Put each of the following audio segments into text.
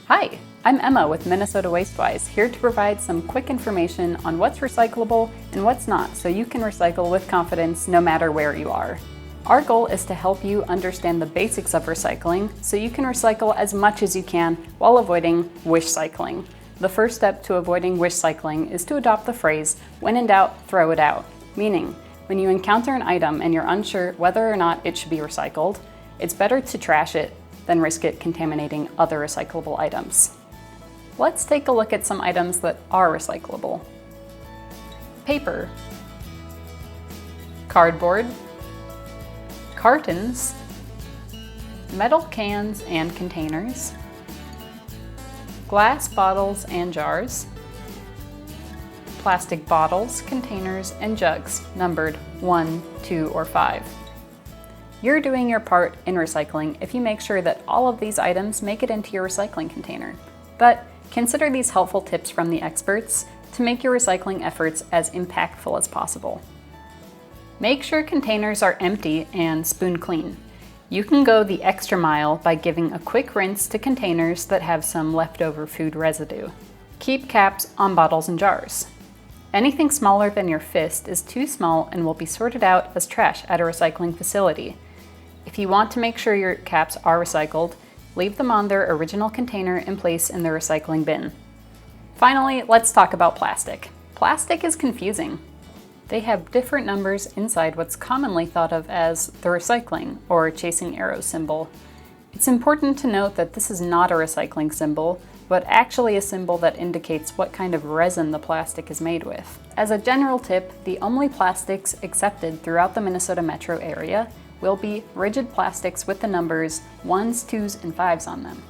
Hi, I'm Emma with Minnesota Wastewise, here to provide some quick information on what's recyclable and what's not so you can recycle with confidence no matter where you are. Our goal is to help you understand the basics of recycling so you can recycle as much as you can while avoiding wish cycling. The first step to avoiding wish cycling is to adopt the phrase, when in doubt, throw it out, meaning when you encounter an item and you're unsure whether or not it should be recycled, it's better to trash it than risk it contaminating other recyclable items. Let's take a look at some items that are recyclable. Paper, cardboard, cartons, metal cans and containers, glass bottles and jars, plastic bottles, containers, and jugs numbered 1, 2, or 5. You're doing your part in recycling if you make sure that all of these items make it into your recycling container. But consider these helpful tips from the experts to make your recycling efforts as impactful as possible. Make sure containers are empty and spoon clean. You can go the extra mile by giving a quick rinse to containers that have some leftover food residue. Keep caps on bottles and jars. Anything smaller than your fist is too small and will be sorted out as trash at a recycling facility. If you want to make sure your caps are recycled, leave them on their original container and place in the recycling bin. Finally, let's talk about plastic. Plastic is confusing. They have different numbers inside what's commonly thought of as the recycling or chasing arrows symbol. It's important to note that this is not a recycling symbol, but actually a symbol that indicates what kind of resin the plastic is made with. As a general tip, the only plastics accepted throughout the Minnesota metro area will be rigid plastics with the numbers 1s, 2s, and 5s on them.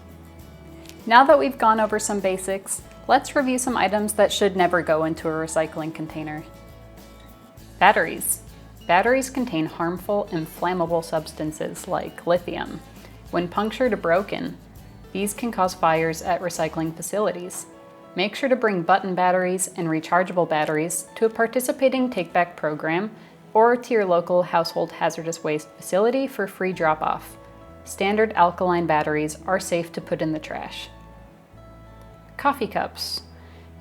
Now that we've gone over some basics, let's review some items that should never go into a recycling container. Batteries. Batteries contain harmful and flammable substances like lithium. When punctured or broken, these can cause fires at recycling facilities. Make sure to bring button batteries and rechargeable batteries to a participating take-back program or to your local household hazardous waste facility for free drop-off. Standard alkaline batteries are safe to put in the trash. Coffee cups.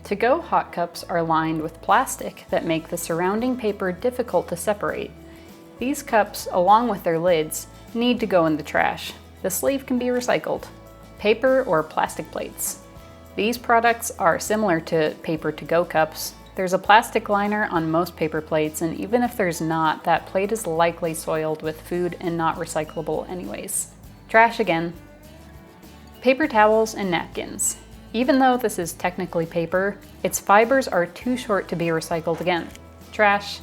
To-go hot cups are lined with plastic that make the surrounding paper difficult to separate. These cups, along with their lids, need to go in the trash. The sleeve can be recycled. Paper or plastic plates. These products are similar to paper to-go cups. There's a plastic liner on most paper plates, and even if there's not, that plate is likely soiled with food and not recyclable anyways. Trash again. Paper towels and napkins. Even though this is technically paper, its fibers are too short to be recycled again. Trash.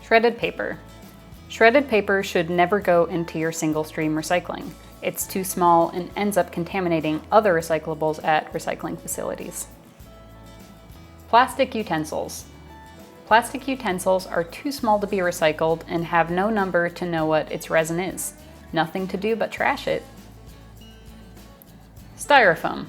Shredded paper. Shredded paper should never go into your single-stream recycling. It's too small and ends up contaminating other recyclables at recycling facilities. Plastic utensils. Plastic utensils are too small to be recycled and have no number to know what its resin is. Nothing to do but trash it. Styrofoam.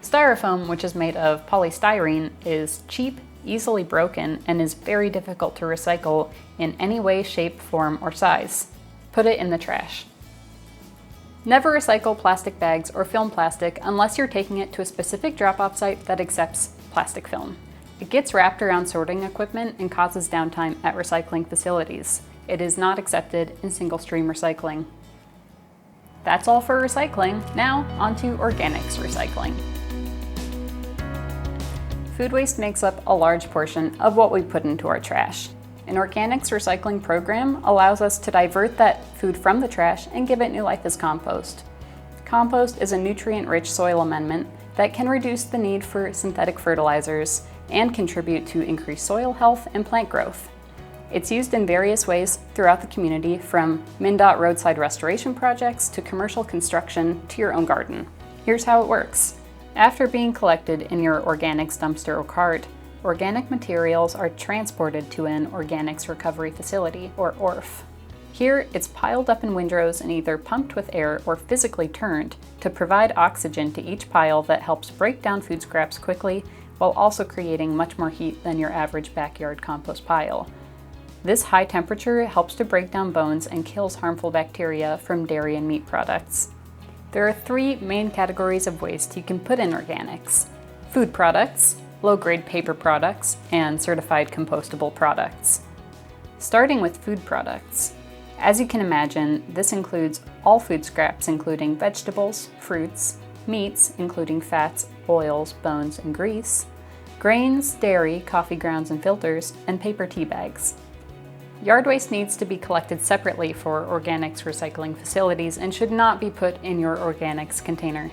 Styrofoam, which is made of polystyrene, is cheap, easily broken, and is very difficult to recycle in any way, shape, form, or size. Put it in the trash. Never recycle plastic bags or film plastic unless you're taking it to a specific drop-off site that accepts plastic film. It gets wrapped around sorting equipment and causes downtime at recycling facilities. It is not accepted in single-stream recycling. That's all for recycling. Now, onto organics recycling. Food waste makes up a large portion of what we put into our trash. An organics recycling program allows us to divert that food from the trash and give it new life as compost. Compost is a nutrient-rich soil amendment that can reduce the need for synthetic fertilizers and contribute to increased soil health and plant growth. It's used in various ways throughout the community, from MnDOT roadside restoration projects to commercial construction to your own garden. Here's how it works. After being collected in your organics dumpster or cart, organic materials are transported to an organics recovery facility, or ORF. Here, it's piled up in windrows and either pumped with air or physically turned to provide oxygen to each pile that helps break down food scraps quickly while also creating much more heat than your average backyard compost pile. This high temperature helps to break down bones and kills harmful bacteria from dairy and meat products. There are three main categories of waste you can put in organics: food products, low-grade paper products, and certified compostable products. Starting with food products. As you can imagine, this includes all food scraps including vegetables, fruits, meats including fats, oils, bones, and grease, grains, dairy, coffee grounds and filters, and paper tea bags. Yard waste needs to be collected separately for organics recycling facilities and should not be put in your organics container.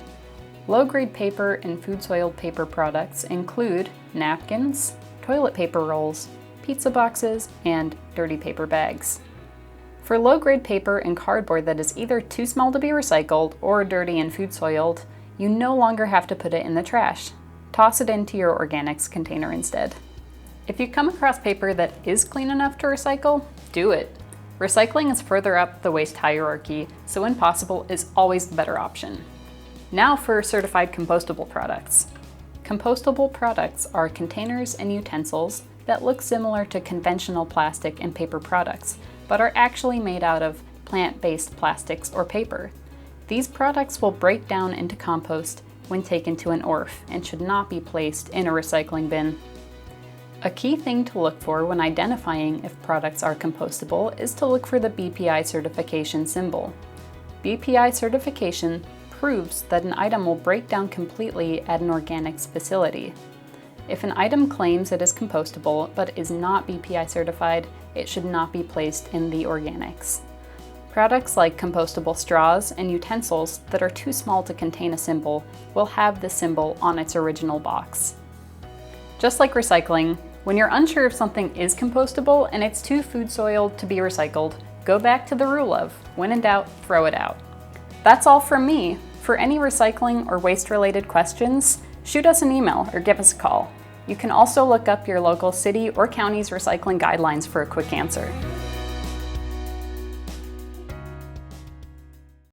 Low-grade paper and food-soiled paper products include napkins, toilet paper rolls, pizza boxes, and dirty paper bags. For low-grade paper and cardboard that is either too small to be recycled or dirty and food-soiled, you no longer have to put it in the trash. Toss it into your organics container instead. If you come across paper that is clean enough to recycle, do it. Recycling is further up the waste hierarchy, so when possible is always the better option. Now for certified compostable products. Compostable products are containers and utensils that look similar to conventional plastic and paper products, but are actually made out of plant-based plastics or paper. These products will break down into compost when taken to an ORF and should not be placed in a recycling bin. A key thing to look for when identifying if products are compostable is to look for the BPI certification symbol. BPI certification proves that an item will break down completely at an organics facility. If an item claims it is compostable but is not BPI certified, it should not be placed in the organics. Products like compostable straws and utensils that are too small to contain a symbol will have the symbol on its original box. Just like recycling, when you're unsure if something is compostable and it's too food-soiled to be recycled, go back to the rule of, when in doubt, throw it out. That's all from me. For any recycling or waste-related questions, shoot us an email or give us a call. You can also look up your local city or county's recycling guidelines for a quick answer.